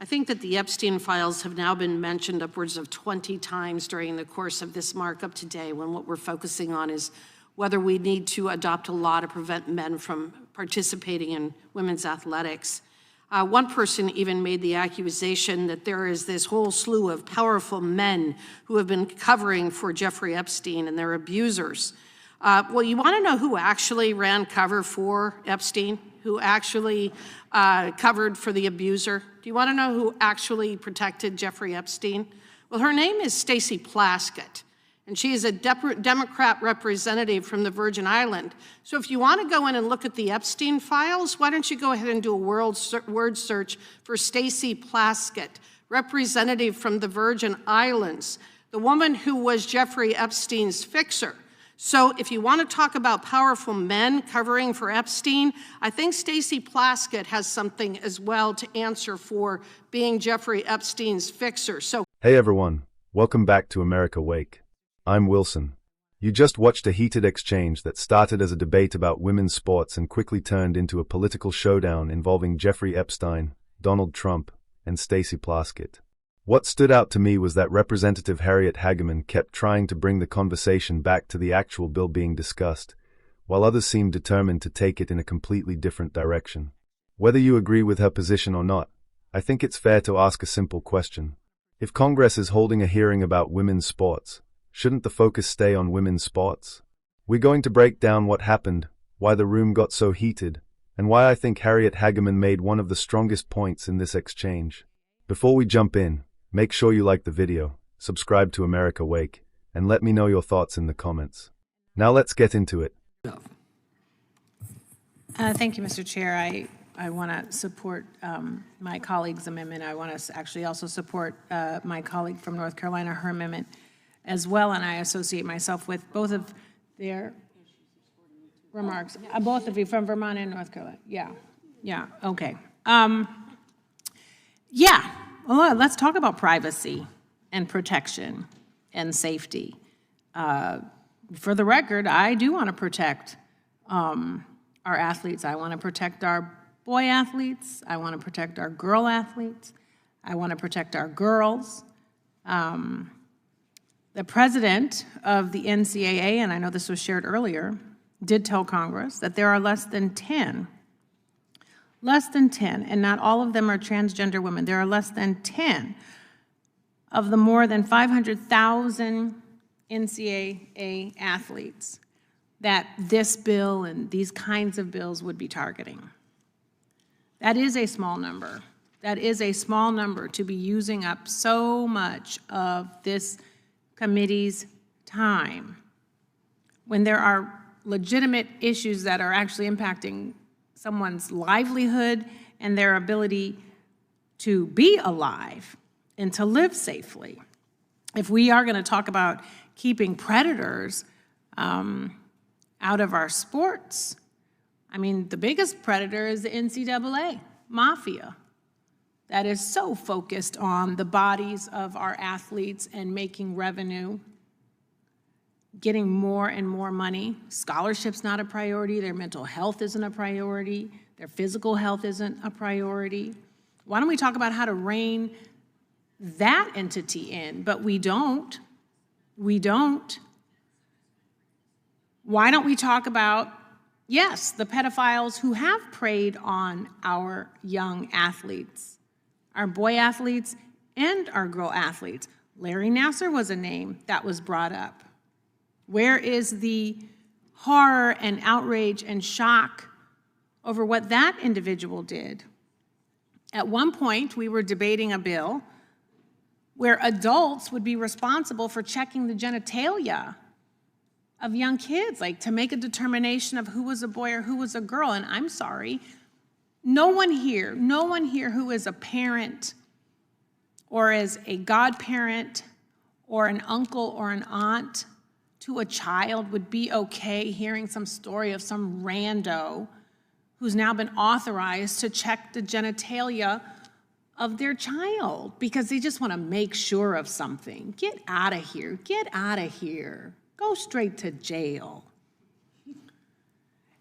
I think that the Epstein files have now been mentioned upwards of 20 times during the course of this markup today, when what we're focusing on is whether we need to adopt a law to prevent men from participating in women's athletics. One person even made the accusation that there is this whole slew of powerful men who have been covering for Jeffrey Epstein and their abusers. Well, you want to know who actually ran cover for Epstein? Who actually covered for the abuser? Do you want to know who actually protected Jeffrey Epstein? Well, her name is Stacey Plaskett, and she is a Democrat representative from the Virgin Islands. So if you want to go in and look at the Epstein files, why don't you go ahead and do a word search for Stacey Plaskett, representative from the Virgin Islands, the woman who was Jeffrey Epstein's fixer. So if you want to talk about powerful men covering for Epstein, I think Stacey Plaskett has something as well to answer for being Jeffrey Epstein's fixer. So, hey everyone, welcome back to America Wake. I'm Wilson. You just watched a heated exchange that started as a debate about women's sports and quickly turned into a political showdown involving Jeffrey Epstein, Donald Trump, and Stacey Plaskett. What stood out to me was that Representative Harriet Hageman kept trying to bring the conversation back to the actual bill being discussed, while others seemed determined to take it in a completely different direction. Whether you agree with her position or not, I think it's fair to ask a simple question. If Congress is holding a hearing about women's sports, shouldn't the focus stay on women's sports? We're going to break down what happened, why the room got so heated, and why I think Harriet Hageman made one of the strongest points in this exchange. Before we jump in, make sure you like the video, subscribe to America Wake, and let me know your thoughts in the comments. Now let's get into it. Thank you, Mr. Chair. I want to support my colleague's amendment. I want to actually also support my colleague from North Carolina, her amendment as well, and I associate myself with both of their remarks. Both of you from Vermont and North Carolina. Yeah, okay. Well, let's talk about privacy and protection and safety. For the record, I do want to protect our athletes. I want to protect our boy athletes. I want to protect our girl athletes. I want to protect our girls. The president of the NCAA, and I know this was shared earlier, did tell Congress that there are less than 10, and not all of them are transgender women. There are less than 10 of the more than 500,000 NCAA athletes that this bill and these kinds of bills would be targeting. That is a small number. That is a small number to be using up so much of this committee's time when there are legitimate issues that are actually impacting someone's livelihood and their ability to be alive and to live safely. If we are going to talk about keeping predators out of our sports, I mean, the biggest predator is the NCAA mafia that is so focused on the bodies of our athletes and making revenue, getting more and more money. Scholarship's not a priority. Their mental health isn't a priority. Their physical health isn't a priority. Why don't we talk about how to rein that entity in? But we don't. We don't. Why don't we talk about, yes, the pedophiles who have preyed on our young athletes, our boy athletes and our girl athletes? Larry Nassar was a name that was brought up. Where is the horror and outrage and shock over what that individual did? At one point, we were debating a bill where adults would be responsible for checking the genitalia of young kids, like to make a determination of who was a boy or who was a girl. And I'm sorry, no one here who is a parent or is a godparent or an uncle or an aunt to a child would be okay hearing some story of some rando who's now been authorized to check the genitalia of their child because they just want to make sure of something. Get out of here. Get out of here. Go straight to jail.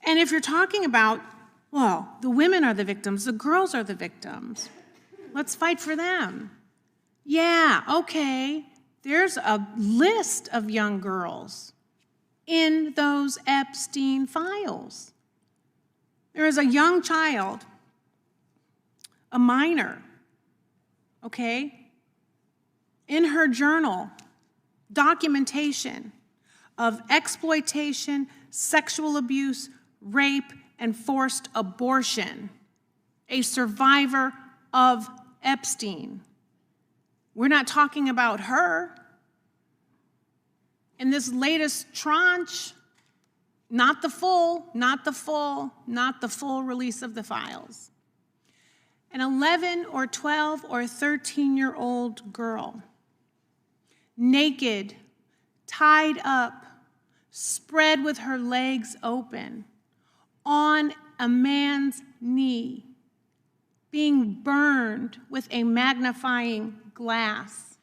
And if you're talking about, well, the women are the victims, the girls are the victims, Let's fight for them. Yeah, okay. There's a list of young girls in those Epstein files. There is a young child, a minor, okay, in her journal, documentation of exploitation, sexual abuse, rape, and forced abortion, a survivor of Epstein. We're not talking about her. In this latest tranche, not the full release of the files. An 11 or 12 or 13-year-old girl, naked, tied up, spread with her legs open, on a man's knee, being burned with a magnifying glass.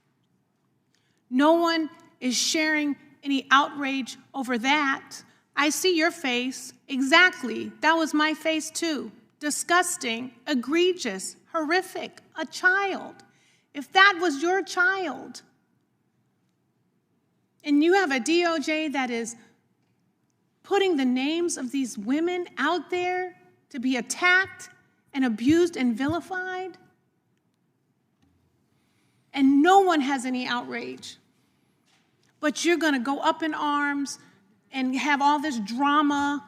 No one is sharing any outrage over that. I see your face. Exactly. That was my face too. Disgusting, egregious, horrific, a child. If that was your child, and you have a DOJ that is putting the names of these women out there to be attacked and abused and vilified, and no one has any outrage, but you're going to go up in arms and have all this drama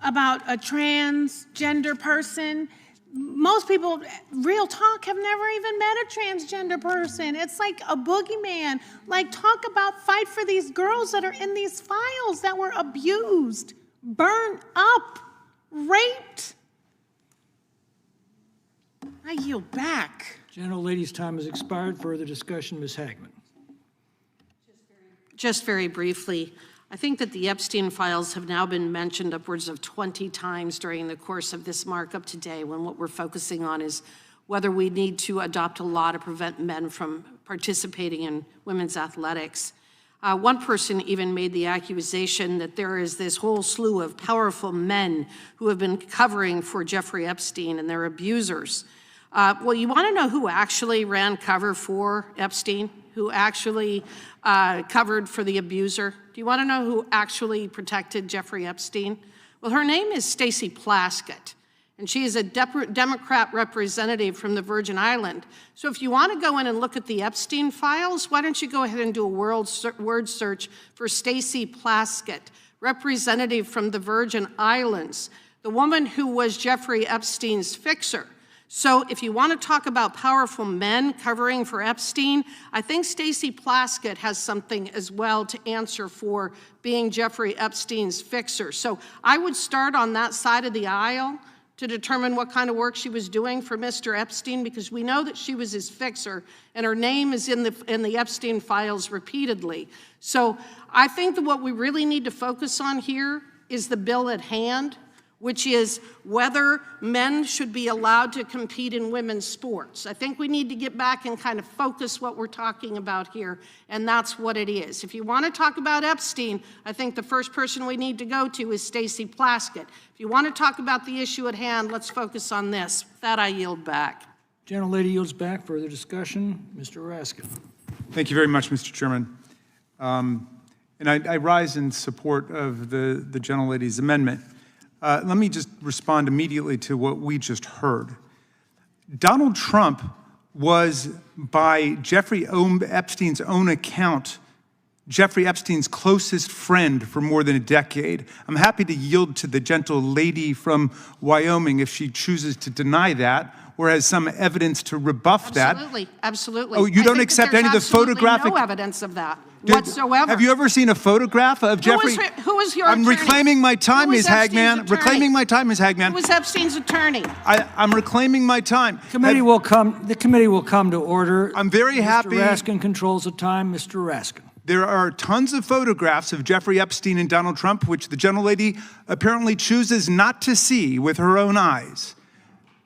about a transgender person. Most people, real talk, have never even met a transgender person. It's like a boogeyman. Like, talk about fight for these girls that are in these files that were abused, burned up, raped. I yield back. Gentlelady's time has expired. Further discussion, Ms. Hageman. Just very briefly, I think that the Epstein files have now been mentioned upwards of 20 times during the course of this markup today, when what we're focusing on is whether we need to adopt a law to prevent men from participating in women's athletics. One person even made the accusation that there is this whole slew of powerful men who have been covering for Jeffrey Epstein and their abusers. Well, you want to know who actually ran cover for Epstein? Who actually covered for the abuser? Do you want to know who actually protected Jeffrey Epstein? Well, her name is Stacey Plaskett, and she is a Democrat representative from the Virgin Islands. So if you want to go in and look at the Epstein files, why don't you go ahead and do a word search for Stacey Plaskett, representative from the Virgin Islands, the woman who was Jeffrey Epstein's fixer. So if you want to talk about powerful men covering for Epstein, I think Stacey Plaskett has something as well to answer for being Jeffrey Epstein's fixer. So I would start on that side of the aisle to determine what kind of work she was doing for Mr. Epstein, because we know that she was his fixer, and her name is in the Epstein files repeatedly. So I think that what we really need to focus on here is the bill at hand, which is whether men should be allowed to compete in women's sports. I think we need to get back and kind of focus what we're talking about here, and that's what it is. If you want to talk about Epstein, I think the first person we need to go to is Stacey Plaskett. If you want to talk about the issue at hand, let's focus on this. With that, I yield back. Gentlelady yields back. Further discussion, Mr. Raskin. Thank you very much, Mr. Chairman. And I rise in support of the gentlelady's amendment. Let me just respond immediately to what we just heard. Donald Trump was, by Jeffrey Epstein's own account, Jeffrey Epstein's closest friend for more than a decade. I'm happy to yield to the gentle lady from Wyoming if she chooses to deny that or has some evidence to rebuff that. Absolutely. Oh, you don't accept any of the photographic? No evidence of that whatsoever. Have you ever seen a photograph of Jeffrey? Who was your attorney? I'm reclaiming my time, Ms. Hageman. Reclaiming my time, Ms. Hageman. Who was Epstein's attorney? I'm reclaiming my time. The committee will come to order. I'm very happy. Mr. Raskin controls the time. Mr. Raskin. There are tons of photographs of Jeffrey Epstein and Donald Trump, which the gentlelady apparently chooses not to see with her own eyes.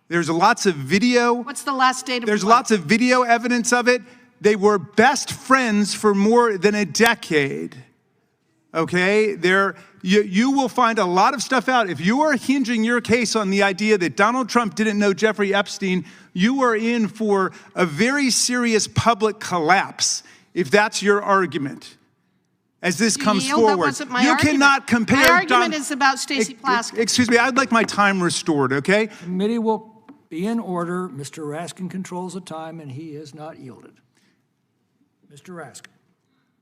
There's lots of video. What's the last date of There's lots of video evidence of it. They were best friends for more than a decade. okay? You will find a lot of stuff out. If you are hinging your case on the idea that Donald Trump didn't know Jeffrey Epstein, you are in for a very serious public collapse if that's your argument. As this comes That forward, wasn't my you argument. cannot compare. My argument is about Stacey Plaskett. Excuse me, I'd like my time restored, okay? Committee will be in order. Mr. Raskin controls the time, and he has not yielded. Mr. Raskin.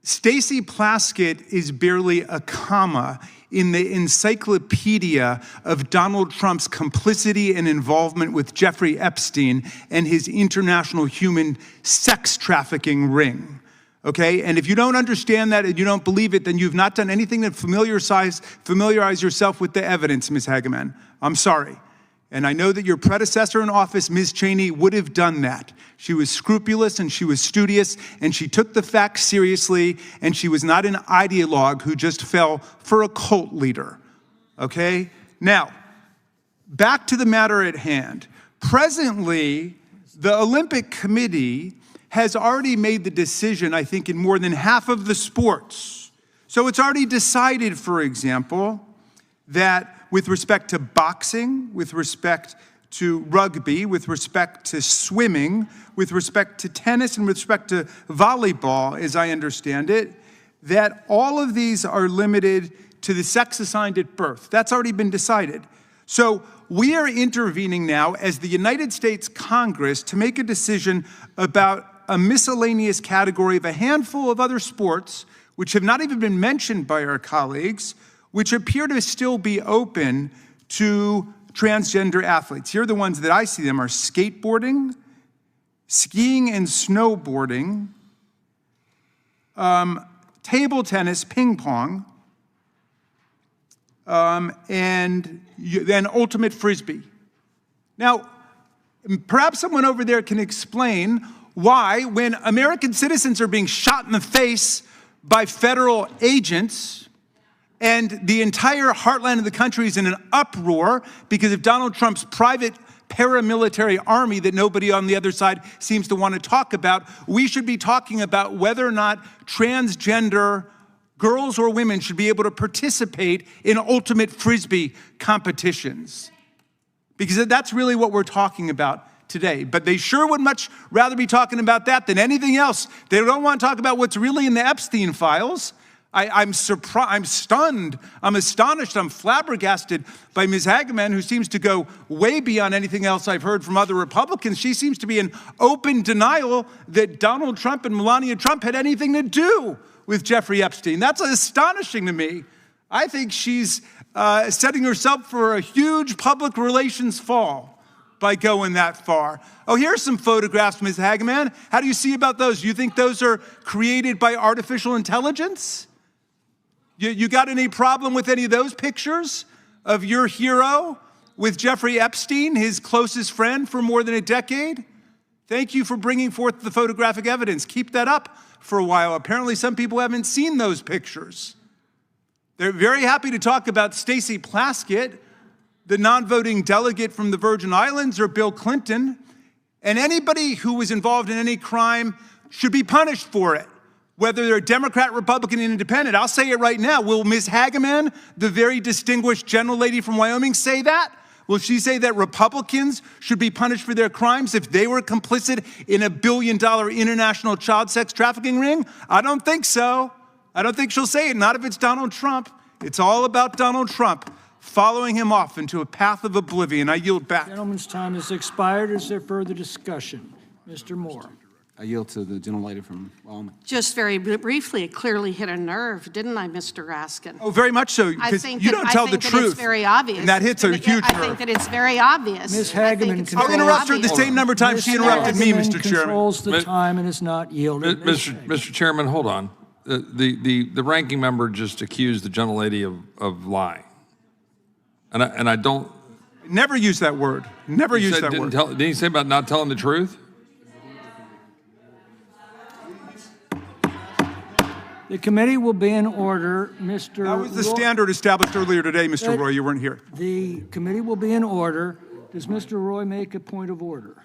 Stacey Plaskett is barely a comma in the encyclopedia of Donald Trump's complicity and involvement with Jeffrey Epstein and his international human sex trafficking ring. Okay, and if you don't understand that and you don't believe it, then you've not done anything to familiarize yourself with the evidence, Ms. Hageman. I'm sorry. And I know that your predecessor in office, Ms. Cheney, would have done that. She was scrupulous and she was studious and she took the facts seriously and she was not an ideologue who just fell for a cult leader. Okay? Now, back to the matter at hand. Presently, the Olympic Committee has already made the decision, I think, in more than half of the sports. So it's already decided, for example, that with respect to boxing, with respect to rugby, with respect to swimming, with respect to tennis, and with respect to volleyball, as I understand it, that all of these are limited to the sex assigned at birth. That's already been decided. So we are intervening now as the United States Congress to make a decision about a miscellaneous category of a handful of other sports, which have not even been mentioned by our colleagues, which appear to still be open to transgender athletes. Here are the ones that I see them are skateboarding, skiing and snowboarding, table tennis, ping pong, and then ultimate frisbee. Now, perhaps someone over there can explain why, when American citizens are being shot in the face by federal agents and the entire heartland of the country is in an uproar because of Donald Trump's private paramilitary army that nobody on the other side seems to want to talk about, we should be talking about whether or not transgender girls or women should be able to participate in ultimate frisbee competitions. Because that's really what we're talking about today. But they sure would much rather be talking about that than anything else. They don't want to talk about what's really in the Epstein files. I'm surprised, I'm stunned, I'm astonished, I'm flabbergasted by Ms. Hageman, who seems to go way beyond anything else I've heard from other Republicans. She seems to be in open denial that Donald Trump and Melania Trump had anything to do with Jeffrey Epstein. That's astonishing to me. I think she's setting herself for a huge public relations fall by going that far. Oh, here's some photographs, Ms. Hageman. How do you see about those? Do you think those are created by artificial intelligence? You got any problem with any of those pictures of your hero with Jeffrey Epstein, his closest friend for more than a decade? Thank you for bringing forth the photographic evidence. Keep that up for a while. Apparently some people haven't seen those pictures. They're very happy to talk about Stacey Plaskett, the non-voting delegate from the Virgin Islands, or Bill Clinton. And anybody who was involved in any crime should be punished for it, whether they're Democrat, Republican, Independent. I'll say it right now. Will Ms. Hageman, the very distinguished gentle lady from Wyoming, say that? Will she say that Republicans should be punished for their crimes if they were complicit in a $1 billion international child sex trafficking ring? I don't think so. I don't think she'll say it, not if it's Donald Trump. It's all about Donald Trump following him off into a path of oblivion. I yield back. Gentleman's time has expired. Is there further discussion? Mr. Moore. I yield to the gentlelady from Wyoming. Just very briefly, it clearly hit a nerve, didn't I, Mr. Raskin? Oh, very much so, because you don't tell the truth. It's very obvious. And that hits a huge nerve. I think that it's very obvious. Ms. Hageman, I'll interrupt her the same number of times she interrupted me, Mr. Chairman. Controls the time and is not yielded. Mr. Chairman, hold on. The ranking member just accused the gentlelady of lying. And I don't... Never use that word. Never use that word. Didn't he say about not telling the truth? The committee will be in order. Mr. That was the standard established earlier today, Mr. Roy. You weren't here. The committee will be in order. Does Mr. Roy make a point of order?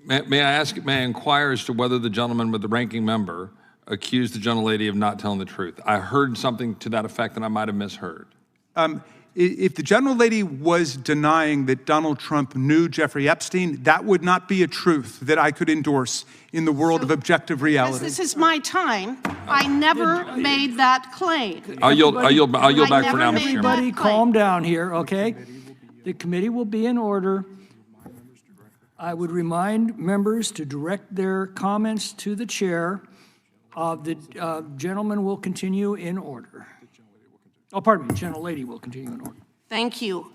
May I inquire as to whether the gentleman with the ranking member accused the gentlelady of not telling the truth. I heard something to that effect that I might have misheard. If the gentlelady was denying that Donald Trump knew Jeffrey Epstein, that would not be a truth that I could endorse in the world of objective As reality. this is my time, I never made that claim. I'll yield back for now, Mr. Chairman. Everybody calm down here, okay? The committee will be in order. I would remind members to direct their comments to the chair. The gentleman will continue in order. Oh, pardon me, gentlelady will continue in order. Thank you.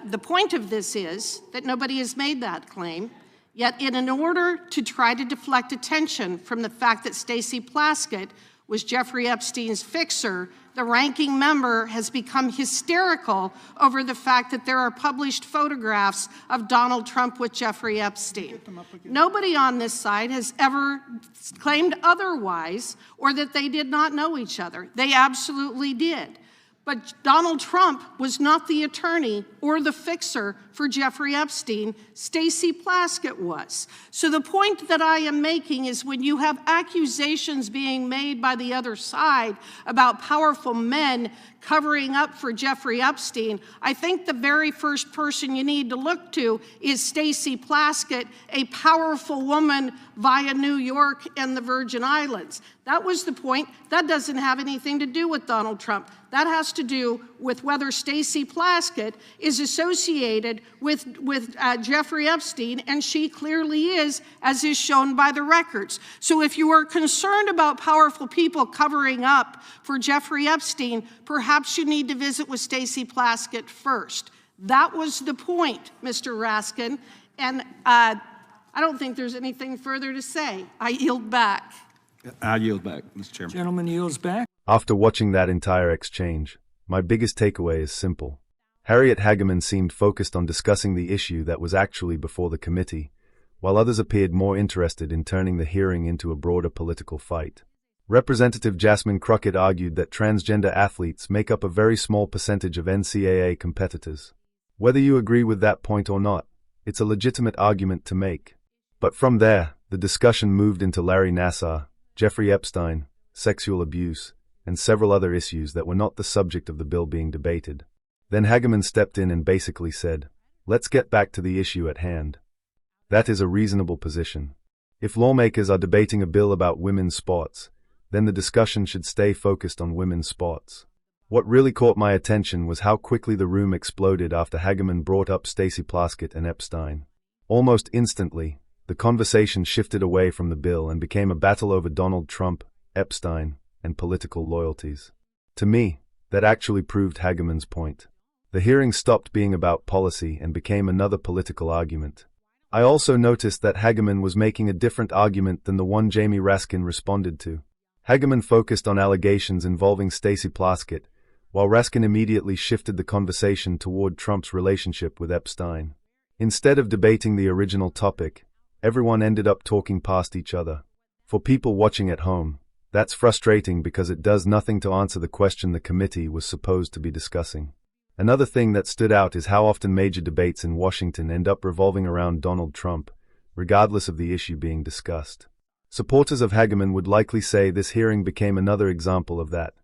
The point of this is that nobody has made that claim, yet in order to try to deflect attention from the fact that Stacey Plaskett was Jeffrey Epstein's fixer, the ranking member has become hysterical over the fact that there are published photographs of Donald Trump with Jeffrey Epstein. Nobody on this side has ever claimed otherwise or that they did not know each other. They absolutely did. But Donald Trump was not the attorney or the fixer for Jeffrey Epstein. Stacey Plaskett was. So the point that I am making is when you have accusations being made by the other side about powerful men covering up for Jeffrey Epstein, I think the very first person you need to look to is Stacey Plaskett, a powerful woman via New York and the Virgin Islands. That was the point. That doesn't have anything to do with Donald Trump. That has to do with whether Stacey Plaskett is associated with Jeffrey Epstein, and she clearly is, as is shown by the records. So if you are concerned about powerful people covering up for Jeffrey Epstein, perhaps you need to visit with Stacey Plaskett first. That was the point, Mr. Raskin, and I don't think there's anything further to say. I yield back. I yield back, Mr. Chairman. Gentleman yields back. After watching that entire exchange, my biggest takeaway is simple. Harriet Hageman seemed focused on discussing the issue that was actually before the committee, while others appeared more interested in turning the hearing into a broader political fight. Representative Jasmine Crockett argued that transgender athletes make up a very small percentage of NCAA competitors. Whether you agree with that point or not, it's a legitimate argument to make. But from there, the discussion moved into Larry Nassar, Jeffrey Epstein, sexual abuse, and several other issues that were not the subject of the bill being debated. Then Hageman stepped in and basically said, "Let's get back to the issue at hand." That is a reasonable position. If lawmakers are debating a bill about women's sports, then the discussion should stay focused on women's sports. What really caught my attention was how quickly the room exploded after Hageman brought up Stacey Plaskett and Epstein. Almost instantly, the conversation shifted away from the bill and became a battle over Donald Trump, Epstein, and political loyalties. To me, that actually proved Hageman's point. The hearing stopped being about policy and became another political argument. I also noticed that Hageman was making a different argument than the one Jamie Raskin responded to. Hageman focused on allegations involving Stacey Plaskett, while Raskin immediately shifted the conversation toward Trump's relationship with Epstein. Instead of debating the original topic, everyone ended up talking past each other. For people watching at home, that's frustrating because it does nothing to answer the question the committee was supposed to be discussing. Another thing that stood out is how often major debates in Washington end up revolving around Donald Trump, regardless of the issue being discussed. Supporters of Hageman would likely say this hearing became another example of that.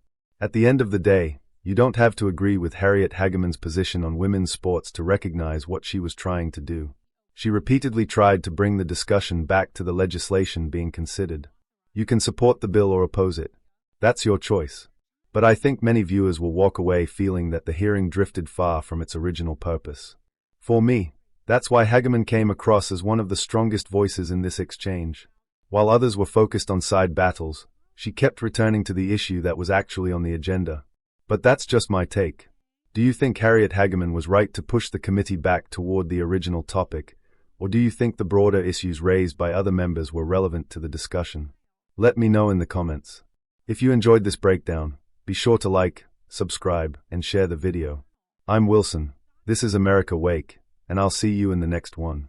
At the end of the day, you don't have to agree with Harriet Hageman's position on women's sports to recognize what she was trying to do. She repeatedly tried to bring the discussion back to the legislation being considered. You can support the bill or oppose it. That's your choice. But I think many viewers will walk away feeling that the hearing drifted far from its original purpose. For me, that's why Hageman came across as one of the strongest voices in this exchange. While others were focused on side battles, she kept returning to the issue that was actually on the agenda. But that's just my take. Do you think Harriet Hageman was right to push the committee back toward the original topic, or do you think the broader issues raised by other members were relevant to the discussion? Let me know in the comments. If you enjoyed this breakdown, be sure to like, subscribe, and share the video. I'm Wilson, this is America Wake, and I'll see you in the next one.